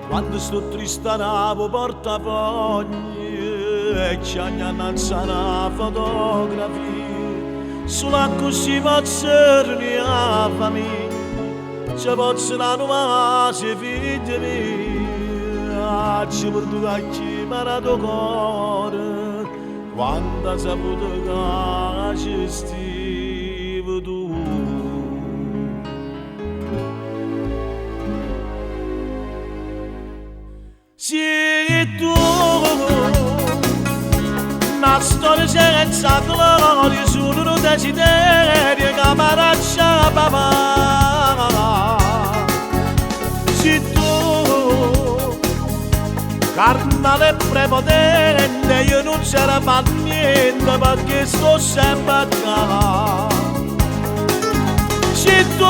quando sto triste navo portafogli e ci annanzano fotografie sulla così pozzerni a famiglia ci possono nuovare figli miei ci perduto a chi parato cuore quando ha saputo che ci stivi tu. Sì, tu, una storia senza gloria, solo un desiderio che mi lascia papà. Sì, tu, carnale prepotente, io non c'era fatto niente perché sto sempre a casa. Sì, tu,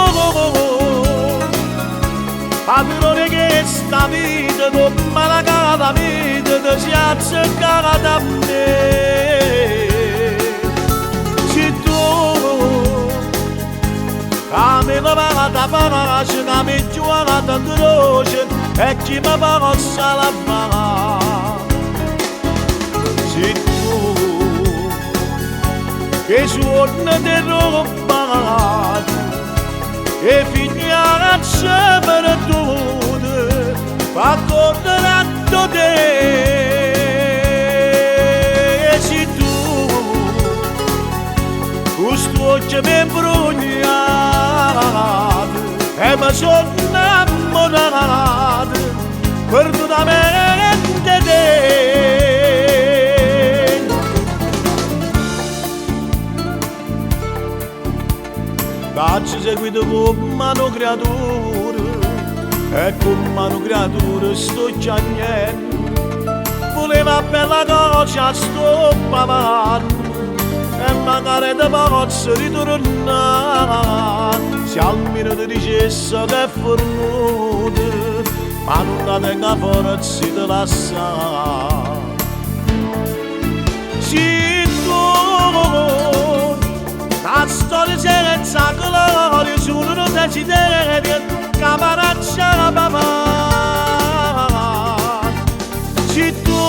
padrone che sta vita, non me la cata vita, ti si azzeccata a me. Se tu, che mi lavata pace, che mi giocata croce, e chi mi possa lavare. Se tu, che suona di roba, e finiamo sempre tutte a correre a te. E se tu questo occhio mi imbrogliato e mi sono innamorato perdutamente te. Cacci seguito come una creatura e come una creatura sto chiagnendo voleva bella cosa sto pavando e magari ti posso ritornare se almeno ti dicesse che è fornuta ma non la tenga forza di lasciare. Sì, tu la storia senza gloria, solo un desiderio che mi lascia papà. Se tu,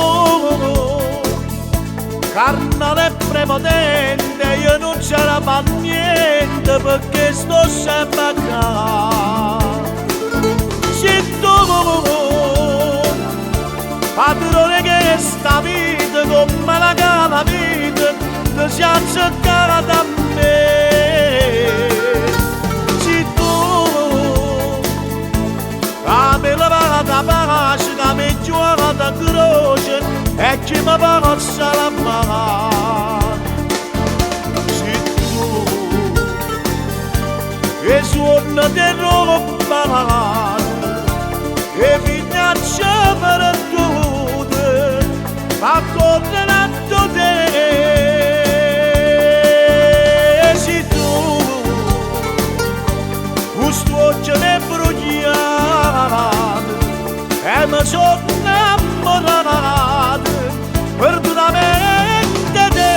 carnale prepotente, io non c'era fatto niente perché sto sempre a casa. Se tu, padrone che sta vita, come la cava vita, ti si azzeccata da me. Se tu, che mi lavata pace, che mi giocata croce, e chi mi possa lavare. Se tu, che suona di roba, e finaccia per tutte, a correre a te. Questo occhio mi è imbrogliato e mi sono innamorato perdutamente te.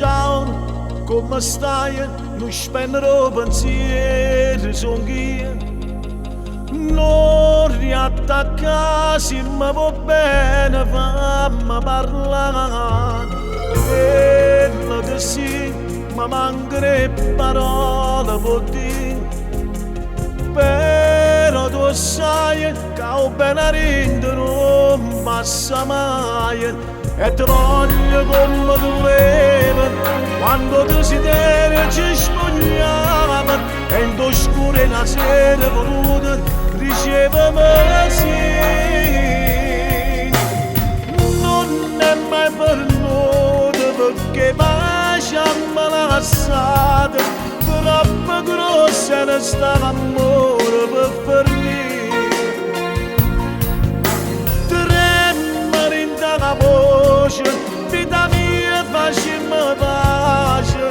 Ciao, come stai? Non spennero pensieri mesi songhia, non riattaccasi, ma va bene, fammi parlare. Quello che sì, ma mancare parole per dire. Però tu sai che ho bene rinde non passa mai. E ti voglio come tu volevi, quando desiderio ci spogliava, e in tuo scuro la sera voluta ricevami sì. Non è mai venuta perché facciamo lasciata, troppo grossa ne sta l'amore per fornire. Tremare in la voce, vita mia facciamo pace,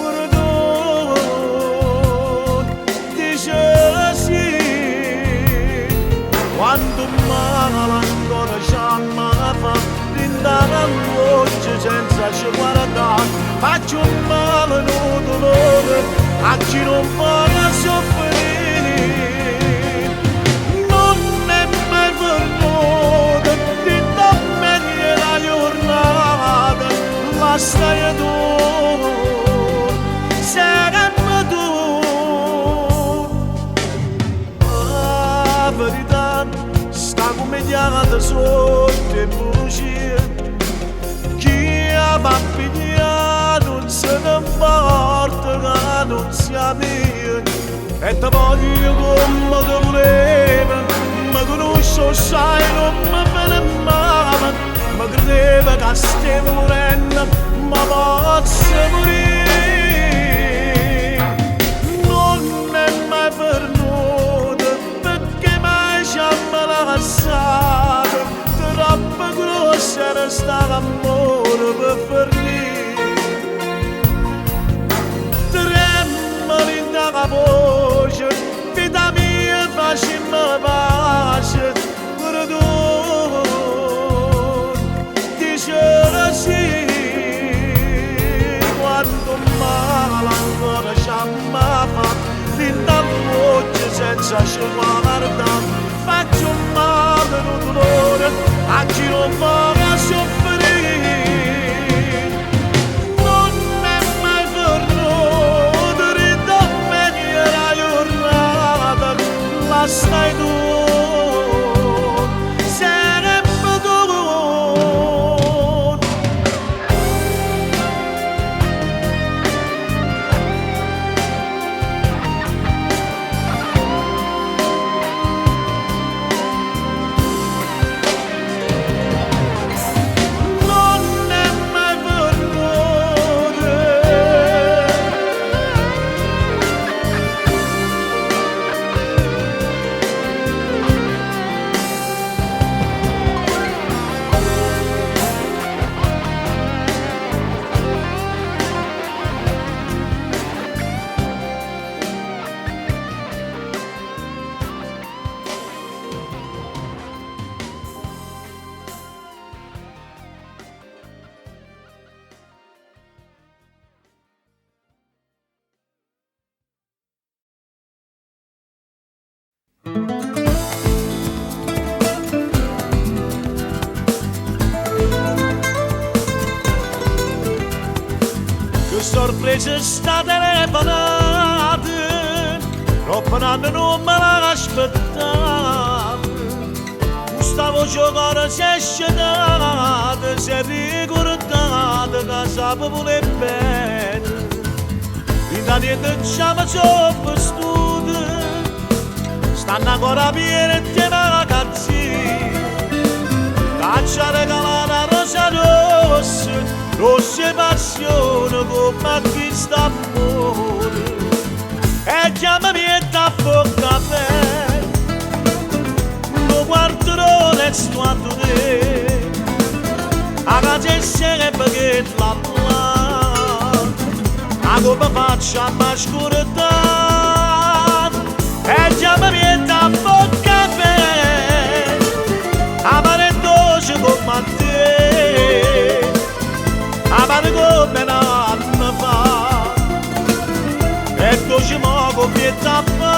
perdono, dice sì. Quando male ancora c'amma fa, rindare a voce senza ci guardare, faccio un male non dolore a chi non vuole soffrire. Non è mai venuta, ti do meglio la giornata, la stai tu, sarebbe tu. La verità sta come diata sotto e bugie, chi va a pigliare non se ne importa che non sia mia. E ti voglio come ti volevo, mi conosco sai non mi viene mai, mi credeva che stavo morendo, ma posso morire. Non è mai venuta perché mai ci hanno lasciato, troppo grossa resta l'amore per fornire. Tremoli dalla voce, vita mia facciamo pace, perdono, dice sì. Quando male ancora c'amma fa, rinda voce senza ci guardare, faccio un male non dolore a chi non vuole soffrire. Non è mai venuta, ridò meglio la giornata, la stai tu, sarebbe tu. Che sorpresa sta telefonata, troppo anni non me l'aspettavo. Questa voce ancora si è scedata, si è ricordata che sapeva bene. Da niente ci abbiamo soppestuto, stanno ancora piene di ragazzi, caccia regalata a rosa rossa, rosse passione come a chi sta amore. E chiamami e tappo il caffè, lo guarderò e sto a te, a casa e se perché la come faccio a mascurità. E chiamami e tappo il caffè, amare dolce come a te, amare come un anno fa. E dolce mo come tappo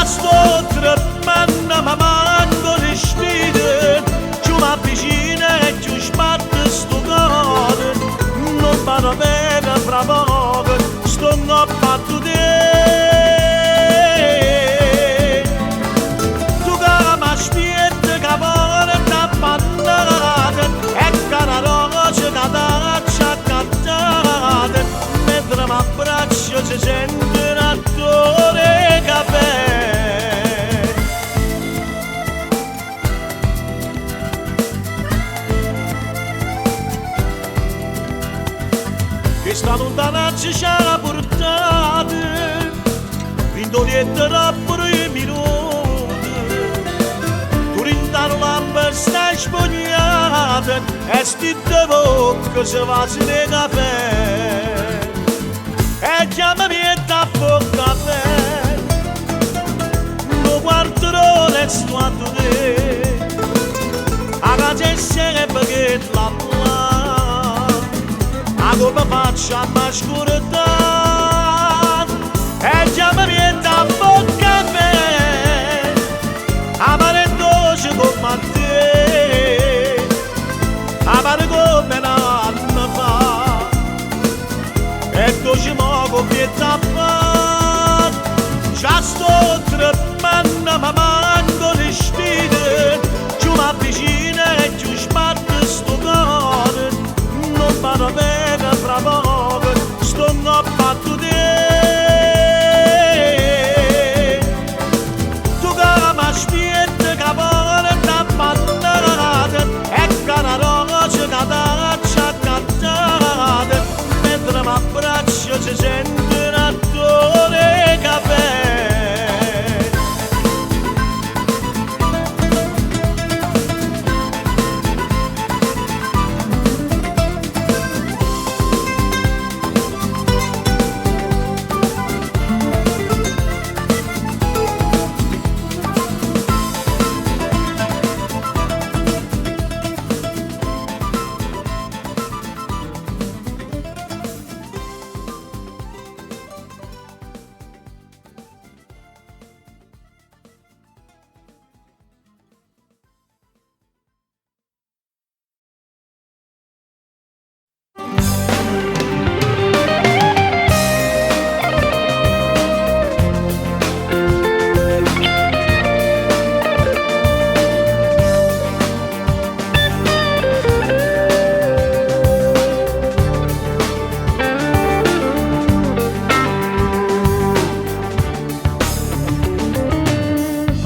sto tremando ma manco le sfide, ci mi avvicino e ci sbatte sto cuore, non vado bene fra poco, sto ngoppato te. Tu che mi aspetti che vuole da bandare, e che la rosa che t'accia cantare, mentre mi abbraccio si sente un attore caffè. Che sta lontananza ci ha portato, vinto dietro per i minuti, tu rintano lampe stai spogliata, e sti de bocca se va nel caffè, e chiamami e tappo caffè, lo guarderò e sto a te, a casa e perché la come faccio a mascurare e chiamami e tappo caffè, amare dolce come te, amare come l'anno fa, e dolce moco che tappa, già sto tremando ma manco le sfide, ci mi avvicino e ci sbatte sto cuore, non vado bene fra poco, sto ngoppato te. Tu che mi aspetti che vuole da bandare, e che la rosa che t'accia cantare, mentre mi abbraccio si sente un attore caffè.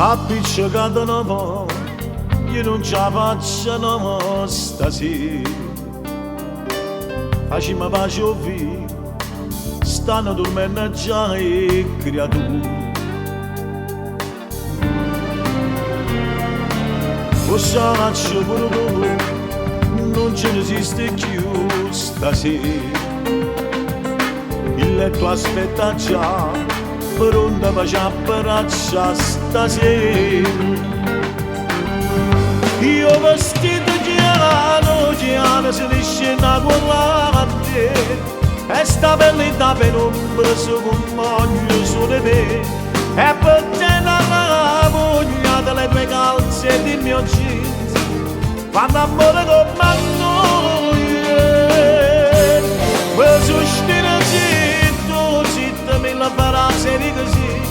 Appiccicato un po', io non ce la faccio no stasera, facciamo pace o via, stanno dormendo già le creature. Forse faccio pure tu, non ce ne esiste più stasera, il letto aspetta già, pronta per abbraccia stasera. Io vestito giano si discenda con la te, e sta bella penombra si compagno su di me, e per te la voglia delle tue calze e del mio jeans, fanno amore come noi. Per sostenere zitto me la frase di così,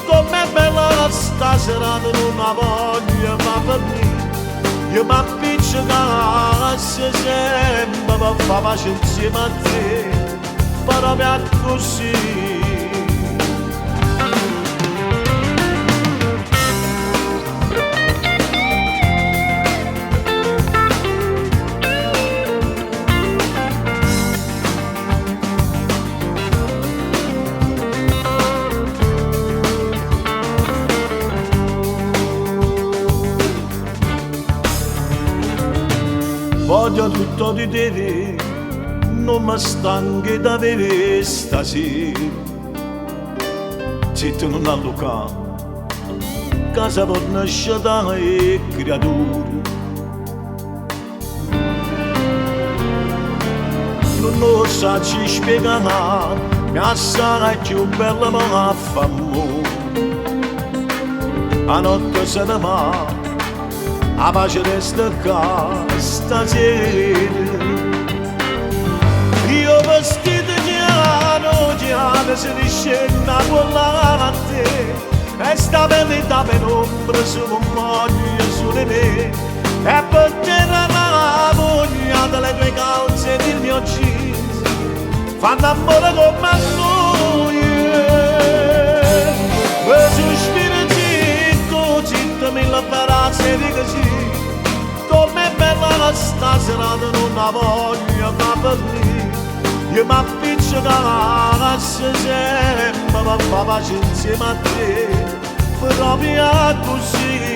com'è bella stasera non la voglio ma per me, io mi appiccico sempre per fare pace insieme a te, proprio così. Voglio tutto di te, non mi stanchi da vedere stasera. Zitto non alluca, casa per nascere e creature. Non lo sa ci spiegare, mi assai più bella ma fa amore. a notte se ne va, a pace resta qua stasera. Io vestito giano si discenda con la te, e sta bella penombra su un moglio su di me, e per te la voglia delle tue calze e del mio jeans fanno amore come noi. E sospiro zitto, mille frasi di così, come bella sta serata non la voglio capire. Io mi appiccio da sempre per fare pace insieme a te, proprio così.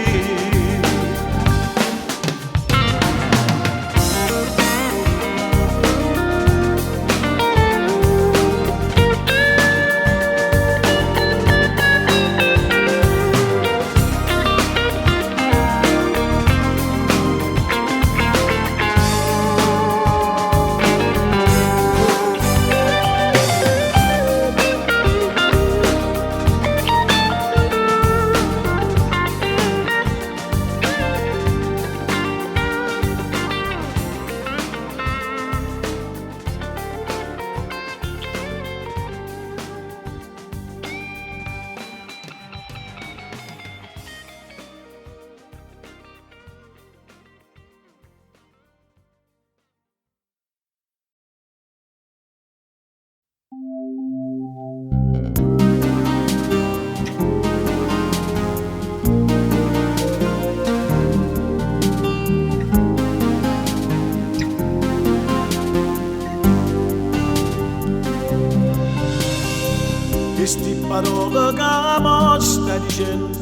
Queste parole che mo stai dicendo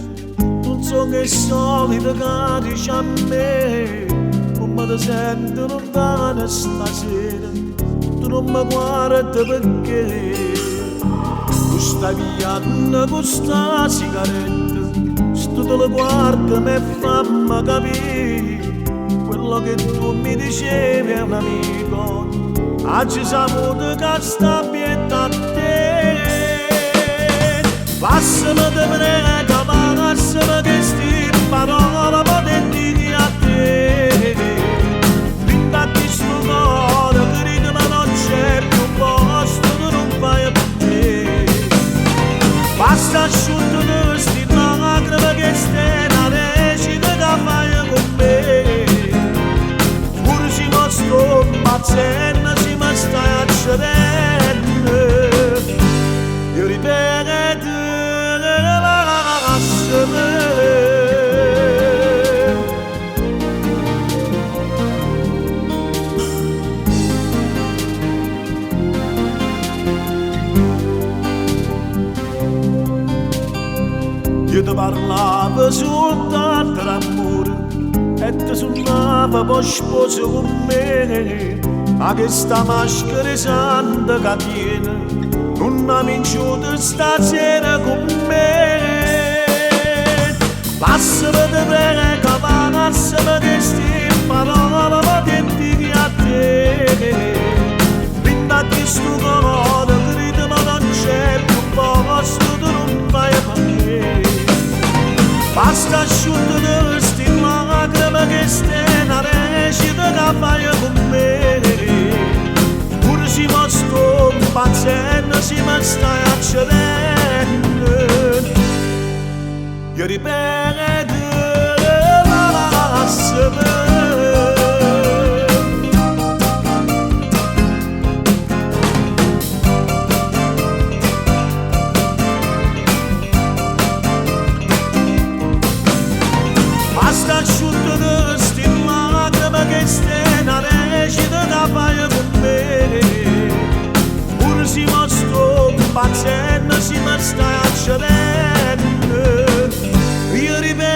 non sono che solite che dici a me. Come ti senti lontana stasera, tu non mi guardi perché tu stai pigliando questa sigaretta. Se tu te la guardi mi fammi capire quello che tu mi dicevi è un amico. Oggi saputo che sta pietà a te. Passami te prego, passami queste parole potenti a te. Vinta di sto cuore, credi ma non c'è più posto, tu non fai per me. Basta asciutto queste lacrime che stai una recita che fai con me. Pure se mi sto impazzendo, se mi stai accedendo, io ripeto io ti parlavo soltanto d'amore e ti suonavo poi sposo con me. Ma che sta maschera santa che tiene non ha vinciuto stasera con me. Passami te prego, passami queste parole potenti a te. Vinta di sto cuore, credi ma non c'è più posto, tu non fai per me. Basta asciutto queste lacrime che stai una recita che fai con me. Pure se mi sto impazzendo, se mi stai accedendo, io ripeto passami. Basta asciutto queste lacrime che stai una recita che fai con me. Pure se mi sto impazzendo, se mi stai accedendo, io ripeto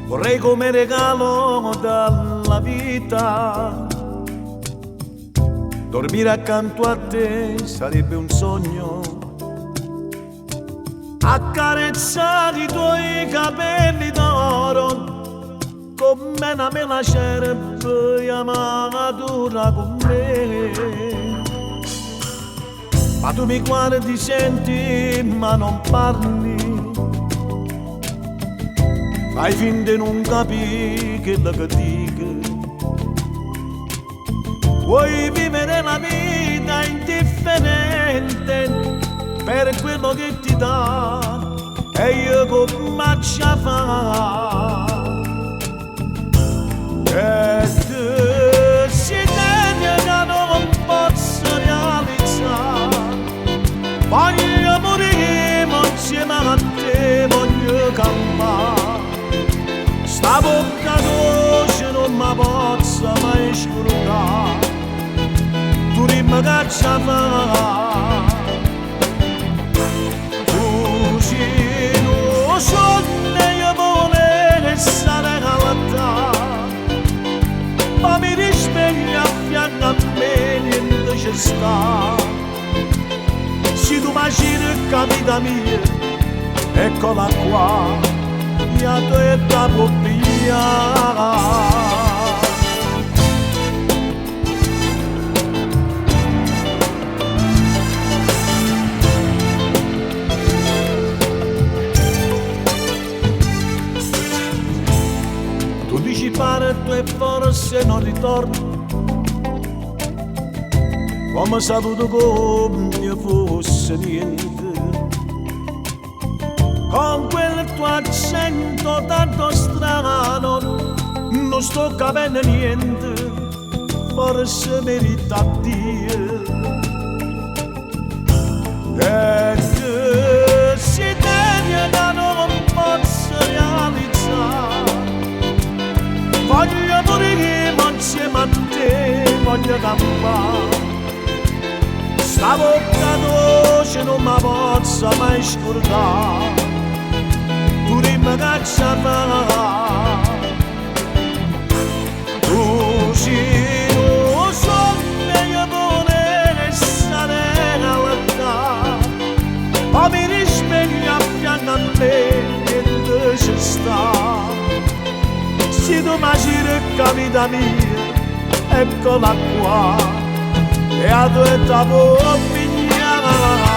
vorrei come regalo dalla vita. Dormire accanto a te sarebbe un sogno, accarezzare i tuoi capelli d'oro come una mela cerebbe amatura con me. Ma tu mi guardi, senti, ma non parli, fai finta di non capire quello che dico. Vuoi vivere la vita indifferente per quello che ti dà e io come ci fa. E tu si tiene che non posso realizzare. Voglio morire insieme a te, voglio campare. Sta bocca dolce non mi posso mai scordare. Tu dimmi che ci fa. Tu sei un sogno e io volevo stare con te. Ma mi risveglia a fianco a me, niente ci sta. Se tu mi cerca vita mia, eccola qua, io te la può pigliare. Tu dici parto e forse non ritorno, come saluto come fosse niente, con quel tuo accento tanto strano non sto capendo niente, forse merita Dio. E tu si tiene che non posso realizzare. Voglio morire insieme a te, voglio campare. Sta bocca dolce non mi posso mai scordare. Tu dimmi che ci fa. Tu sei un sogno e io volevo stare con te. Ma mi risveglia a fianco a me, niente ci sta. Se tu mi cerca vita mia, eccola qua. E a due tavole pigliare.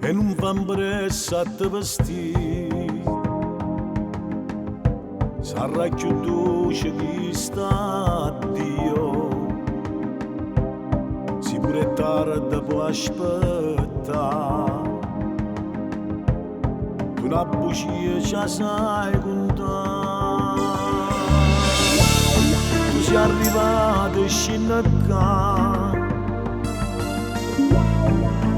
E non fa impressa a te vestire, sarà più dolce di sta Dio. Si pure tardi può aspettare, tu una bugia ci sai contare. Tu sei arrivato scendo qua,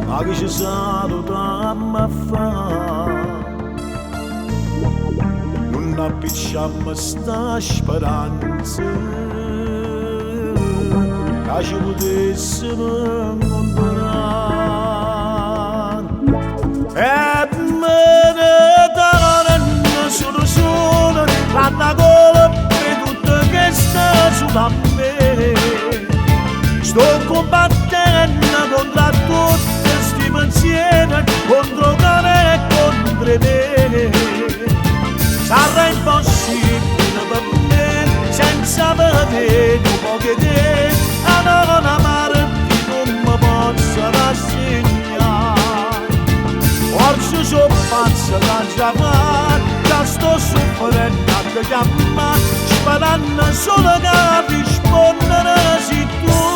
ma che ci salutiamo a fare, non appicciamo sta speranza che ci potessimo incontrare. E me ne danno solo la colpa per tutto che sta su da me. sto combattendo contro tutti sti pensieri, contro cane e contro me. Sarà impossibile per me senza vedere un po' che te, a non amarti non mi posso rassegnare. Forse sono pazza da chiamare, già sto soffrendo a chiamare, sparando solo che rispondere sei tu.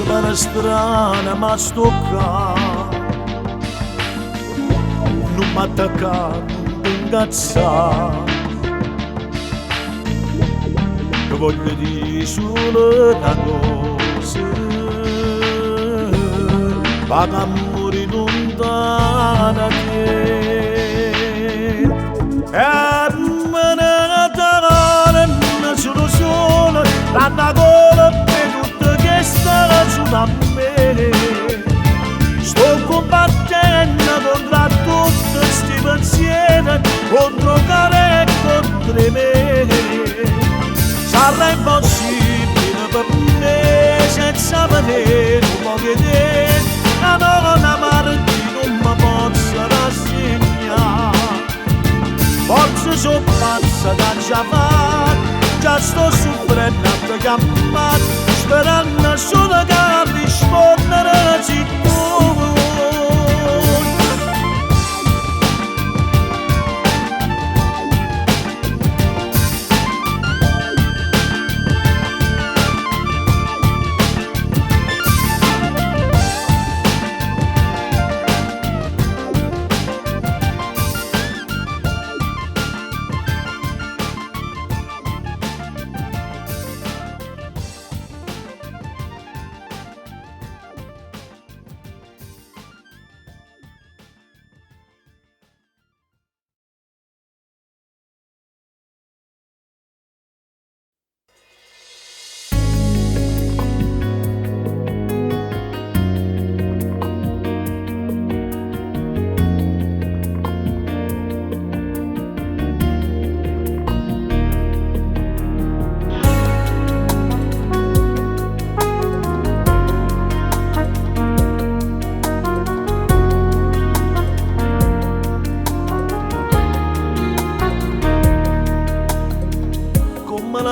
Una strana ma stocca, non mi attacca, non ti ingazza, che voglio dire solo una cosa, va a morire lontana da te. E me ne dare sono solo, la gola che sta su da me. Sto combattendo contro tutti sti pensieri, contro cane e contro me. Sarà impossibile per me senza vedere un po' che te, a non amarti non mi posso rassegnare. Forse sono pazza da chiamare, già sto soffrendo a chiamare, sperando solo che rispondere sei tu.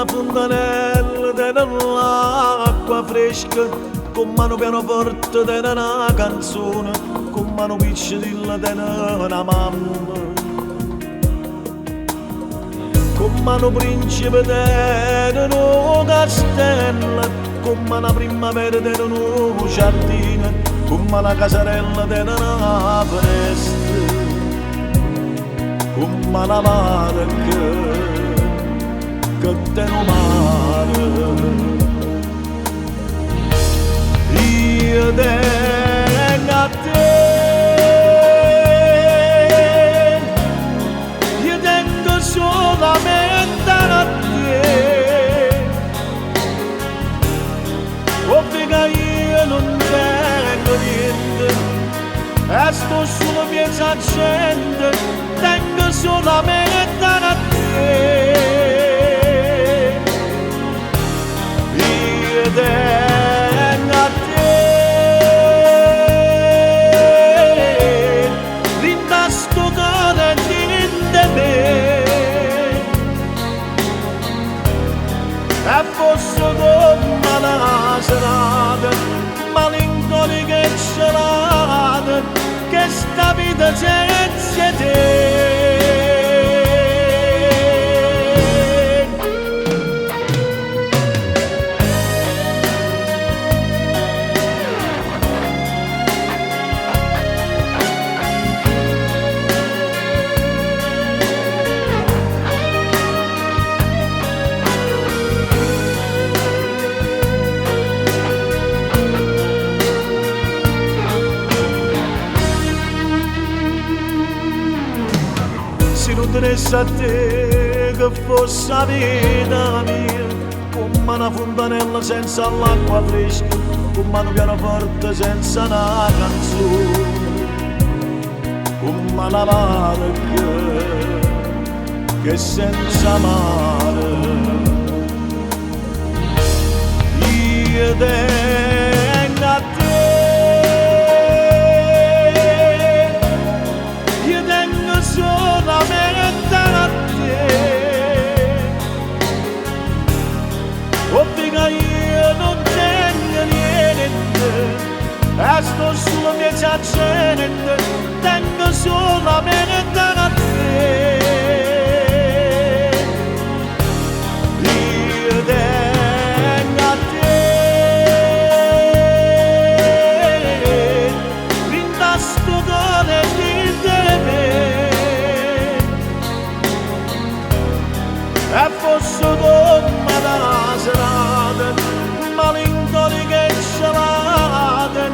Fontanella dell'acqua fresca, con mano pianoforte della canzone, con mano picciola della mamma, con mano principe della castella, con mano primavera della giardina, con mano casarella della foresta, con mano marca che te non male. Io tengo a te, io tengo solamente a te, ovvio che io non tengo niente, e sto solo piacendo, tengo solamente a te. Tengo a te, rinasco cane di me, e fosse come la serata, malinconica e gelata, che sta vita senza te. tenesse a te che fosse la vita mia, come una fontanella senza l'acqua fresca, come un pianoforte senza una canzone, come una barca che senza mare. Io tengo a te, io tengo solamente a te, perché io non tengo niente, e sto solo mezza gente, tengo solamente a te. Io tengo a te, rinda sto cuore di te, e fosse come la serata, malinconica e gelata,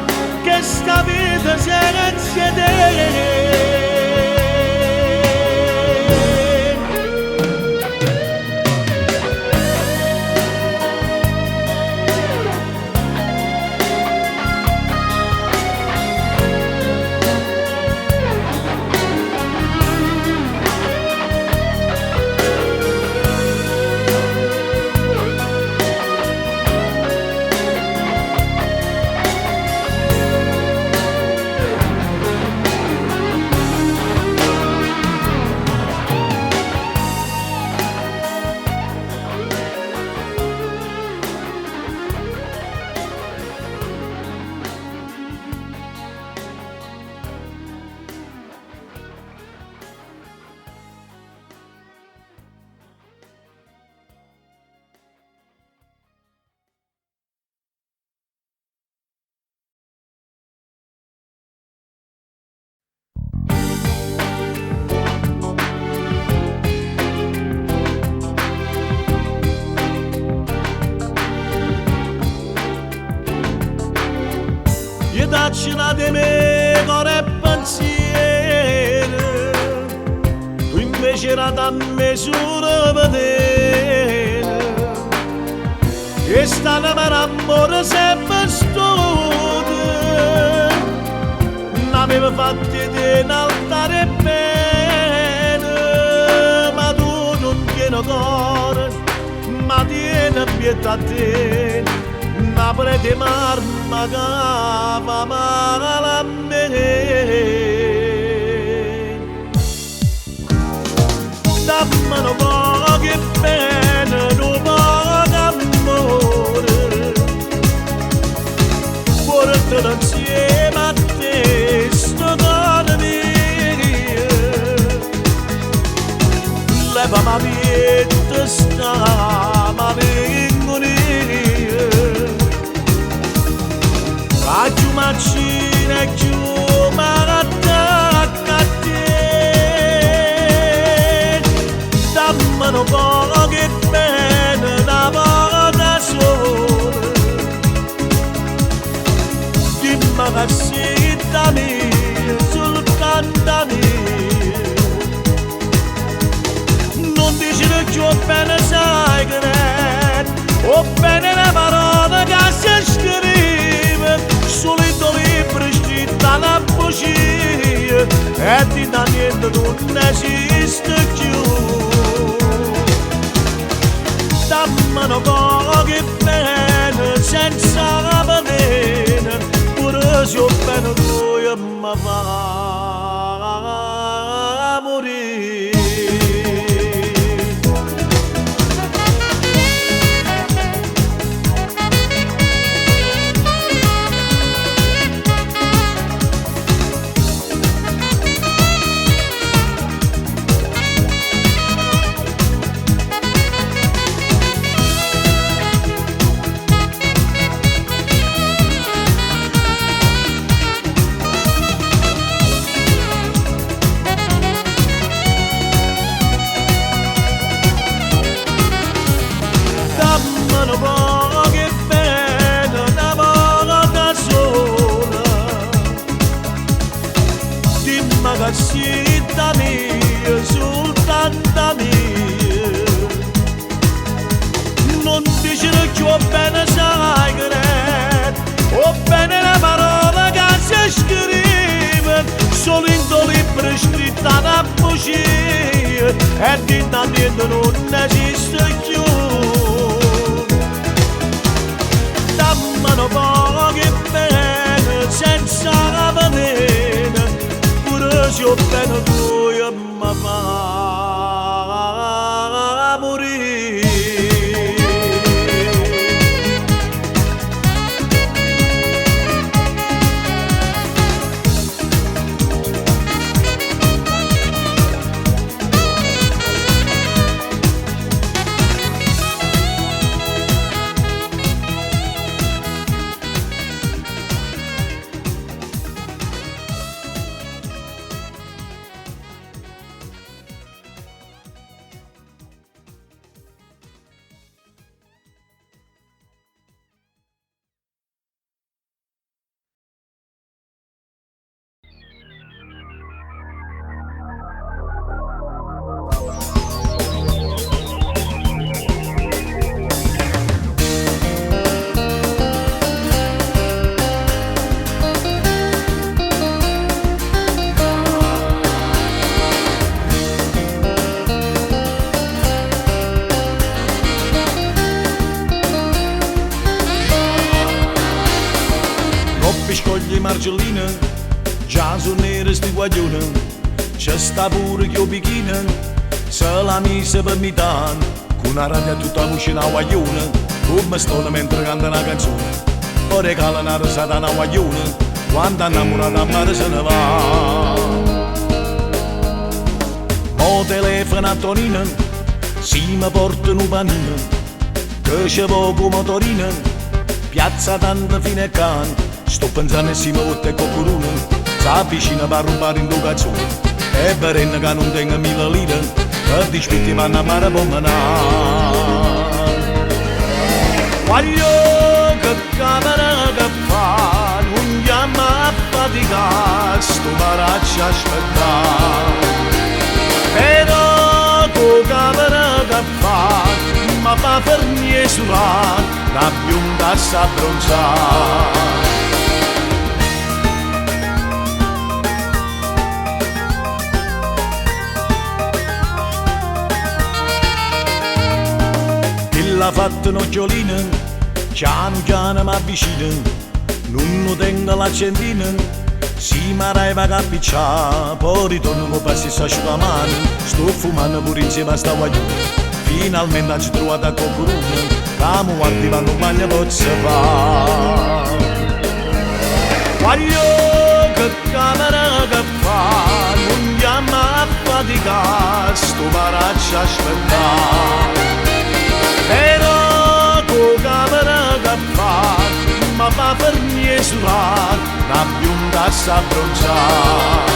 che sta vita senza te. Dacina di me cuore e pensiero, tu invece era da me solo vedere, e stanno per amore sempre studio, non aveva fatto di altare bene, ma tu non tieni cuore, ma tieni pietà a te. Napoli di marma che fa male a me, dammelo poco e bene, un poco amore, portalo insieme a te, sto cuore mio, leva ma vita sta, ma vengono a giumacina e attacca a te, dammelo poco e bene, una volta sola, dimmi che sei da mia, soltanto mia, non dici che ho bene sai che ho bene le parole che si scrive, solito libro scritto alla bugia, e ti da niente non esiste più. Dammelo poco e bene, senza vedere, pure se ho bene tu e mi fa morire. Città mia, sul canta mia. Non dicere che ho bene sai che ho bene la parola che si scrive solo in tuoi libri scritta da poesia e di niente non esiste più. Dammelo poche bene senza venire pure se ho bene tu e mi fa morire. Scogli margelline, già sono nere sti guaglione, c'è sta pure che ho bikini, se la mise per metà, con una radio tutta voce una guaglione, come sto mentre canta una canzone, poi regala una rosata una guaglione, quando innamorata a mare se ne va. Mo telefono a Tonino, si mi porta un panino, che c'è poco motorino, piazza tanta fine can. Sto pensando e si muove e coccorone, si avvicina per rubare in due cazzone, e per che non tengo 1000 lire, per dispetti vanno a mare voglio che camera che fa, non chiama a faticare, sto maraccio aspettare. Però che camera che fa, ma fa per niente surare, la bionda sa bronzare. L'ha fatto un'occhiolina, piano piano mi avvicina, non tengo l'accendina, si mi arriva a cappicciare, poi ritorno con passi e asciugamano, sto fumando pure insieme a sta guaglione, finalmente ci ho trovato a qualcuno, che mi guardi quando un bagno pozza fa. Voglio che camera che fa, non chiama a faticare, sto maraccio aspettare. Però tu camera che fa, ma fa per niente surare, la bionda sa bronzare.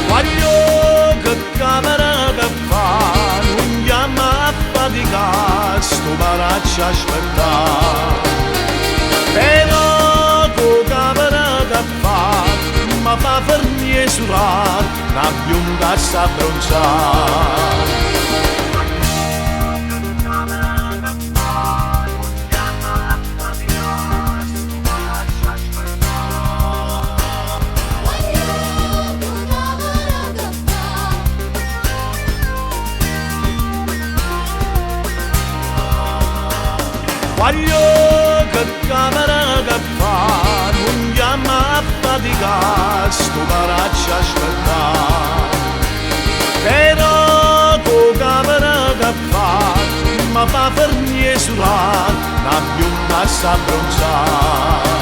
Voglio che camera che fa, non chiama a faticare, sto maraccio aspettare. Però tu camera che fa, ma fa per niente surare, la bionda sa bronzare. Voglio che camera che fa, non chiama a faticare, sto maraccio aspettare. Però tu camera che fa, ma fa per niente surare, la bionda sa bronzare.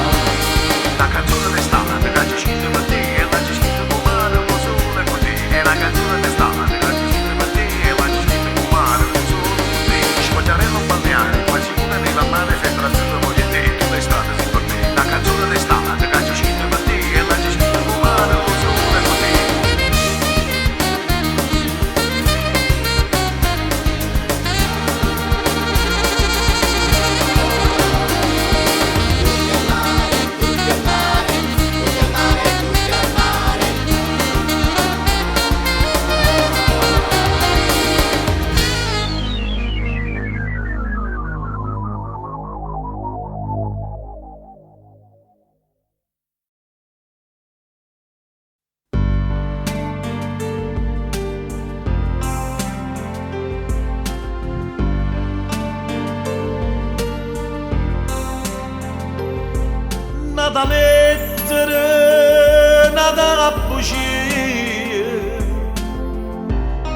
La canzone d'estate, che c'è scritto per te, e la c'è scritto con mare, con sole così. È la canzone d'estate, che c'è scritto per te, e la c'è scritto con mare, con sole così. Squagliarello balneare, quasi una nella mare, sempre a tutto voglio te, tu l'estate si per me. La canzone d'estate, che c'è scritto per te, e la c'è scritto con mare, con sole così.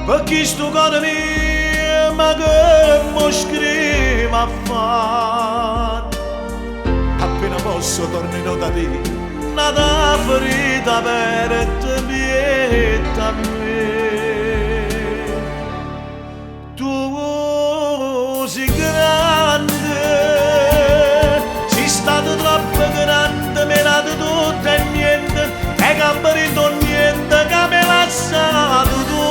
perché sto cuore mio ma che mo scrive a fare. Appena posso tornerò da te, una ferita per te pieta a me. Tu sei grande, sei stato troppo grande, me l'ha dato tutto e niente, e camperito niente che mi hai lasciato tu.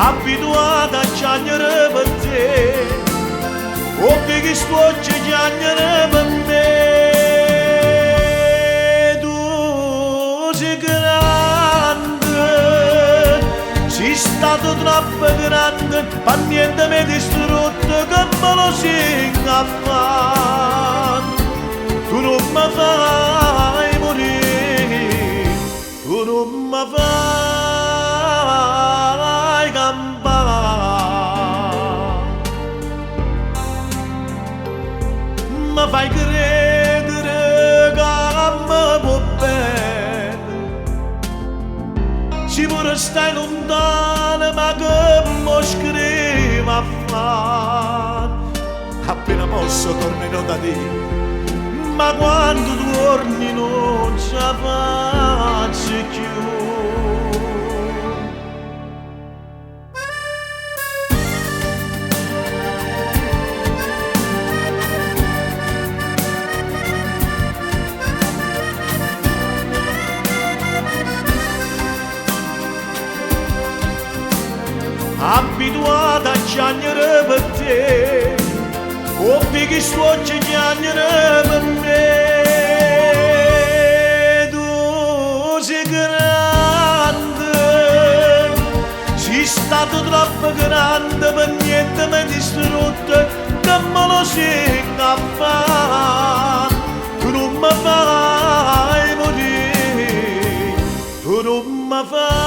Abituata a piangere per te, occhi che sto piangere per me. Tu sei grande, sei stato troppo grande, per niente mi hai distrutto che me lo sei a fare. Tu non mi fai morire, tu non mi fai campare, mi fai credere che mi può bene. Ci pure stai lontano ma che mi scrivi a fare. Appena posso tornerò da te, ma quando torni non ce la faccio più. Abituata a piangere per te, occhi che sto piangere per me. Tu sei grande, sei stato troppo grande, per niente mi hai distrutto, che me lo sei a fare. Tu non mi fai morire, tu non mi fai